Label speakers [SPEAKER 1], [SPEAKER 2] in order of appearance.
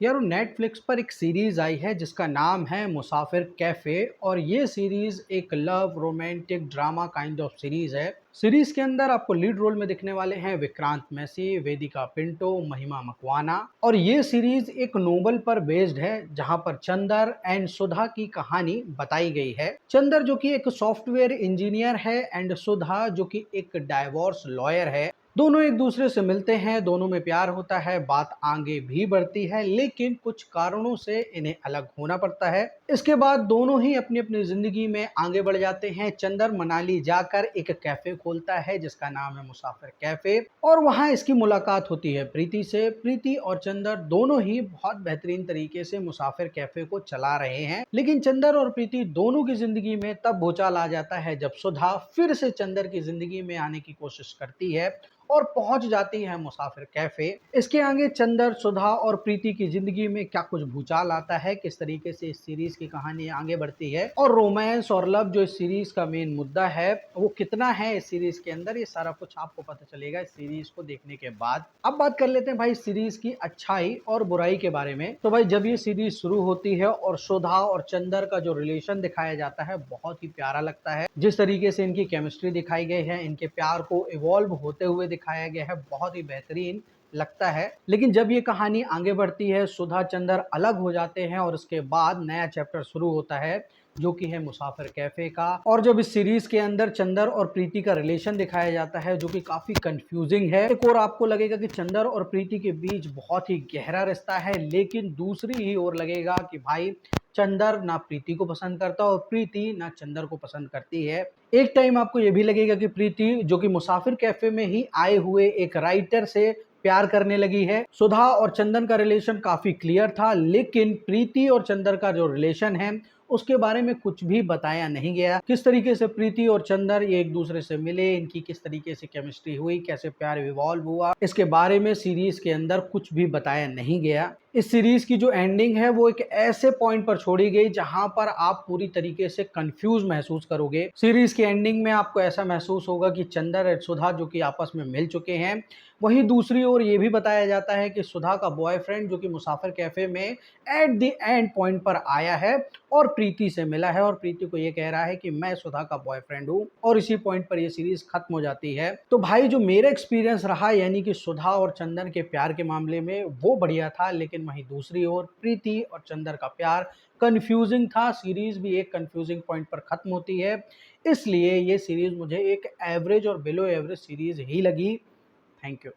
[SPEAKER 1] यार नेटफ्लिक्स पर एक सीरीज आई है जिसका नाम है मुसाफिर कैफे। और ये सीरीज एक love romantic drama kind of series है। सीरीज के अंदर आपको लीड रोल में दिखने वाले हैं विक्रांत मैसी, वेदिका पिंटो, महिमा मकवाना। और ये सीरीज एक नोवेल पर बेस्ड है जहां पर चंदर एंड सुधा की कहानी बताई गई है। चंदर जो कि एक सॉफ्टवेयर इंजीनियर है एंड सुधा जो कि एक डाइवोर्स लॉयर है। दोनों एक दूसरे से मिलते हैं, दोनों में प्यार होता है, बात आगे भी बढ़ती है, लेकिन कुछ कारणों से इन्हें अलग होना पड़ता है। इसके बाद दोनों ही अपनी अपनी जिंदगी में आगे बढ़ जाते हैं। चंदर मनाली जाकर एक कैफे खोलता है जिसका नाम है मुसाफिर कैफे, और वहां इसकी मुलाकात होती है प्रीति से। प्रीति और चंदर दोनों ही बहुत बेहतरीन तरीके से मुसाफिर कैफे को चला रहे हैं, लेकिन चंदर और प्रीति दोनों की जिंदगी में तब भूचाल आ जाता है जब सुधा फिर से चंदर की जिंदगी में आने की कोशिश करती है और पहुंच जाती है मुसाफिर कैफे। इसके आगे चंदर, सुधा और प्रीति की जिंदगी में क्या कुछ भूचाल आता है, किस तरीके से इस सीरीज की कहानी आगे बढ़ती है, और रोमांस और लव जो इस सीरीज का मेन मुद्दा है वो कितना है इस सीरीज के अंदर, ये सारा कुछ आपको पता चलेगा इस सीरीज को देखने के बाद। अब बात कर लेते हैं भाई सीरीज की अच्छाई और बुराई के बारे में। तो भाई जब ये सीरीज शुरू होती है और सुधा और चंदर का जो रिलेशन दिखाया जाता है बहुत ही प्यारा लगता है। जिस तरीके से इनकी केमिस्ट्री दिखाई गई है, इनके प्यार को इवॉल्व होते हुए दिखाया गया है, बहुत ही बेहतरीन लगता है। लेकिन जब ये कहानी आगे बढ़ती है, सुधा चंदर अलग हो जाते हैं और उसके बाद नया चैप्टर शुरू होता है जो कि है मुसाफिर कैफे का। और जब इस सीरीज के अंदर चंदर और प्रीति का रिलेशन दिखाया जाता है जो कि काफी कंफ्यूजिंग है। एक और आपको लगेगा कि चंदर और प्रीति के बीच बहुत ही गहरा रिश्ता है, लेकिन दूसरी ही ओर लगेगा कि भाई चंदर ना प्रीति को पसंद करता और प्रीति ना चंदर को पसंद करती है। एक टाइम आपको यह भी लगेगा कि प्रीति जो कि मुसाफिर कैफे में ही आए हुए एक राइटर से प्यार करने लगी है। सुधा और चंदन का रिलेशन काफी क्लियर था, लेकिन प्रीति और चंदर का जो रिलेशन है उसके बारे में कुछ भी बताया नहीं गया। किस तरीके से प्रीति और चंदर ये एक दूसरे से मिले, इनकी किस तरीके से केमिस्ट्री हुई, कैसे प्यार इवॉल्व हुआ, इसके बारे में सीरीज के अंदर कुछ भी बताया नहीं गया। इस सीरीज की जो एंडिंग है वो एक ऐसे पॉइंट पर छोड़ी गई जहां पर आप पूरी तरीके से कंफ्यूज महसूस करोगे। सीरीज की एंडिंग में आपको ऐसा महसूस होगा कि चंदर और सुधा जो कि आपस में मिल चुके हैं। वहीं दूसरी ओर ये भी बताया जाता है कि सुधा का बॉयफ्रेंड जो कि मुसाफिर कैफे में एट द एंड पॉइंट पर आया है और प्रीति से मिला है और प्रीति को ये कह रहा है कि मैं सुधा का बॉयफ्रेंड हूँ, और इसी पॉइंट पर ये सीरीज खत्म हो जाती है। तो भाई जो मेरा एक्सपीरियंस रहा यानी कि सुधा और चंदन के प्यार के मामले में वो बढ़िया था, लेकिन वहीं दूसरी ओर प्रीति और चंदर का प्यार कंफ्यूजिंग था। सीरीज भी एक कंफ्यूजिंग पॉइंट पर खत्म होती है, इसलिए ये सीरीज मुझे एक एवरेज और बिलो एवरेज सीरीज ही लगी। Thank you.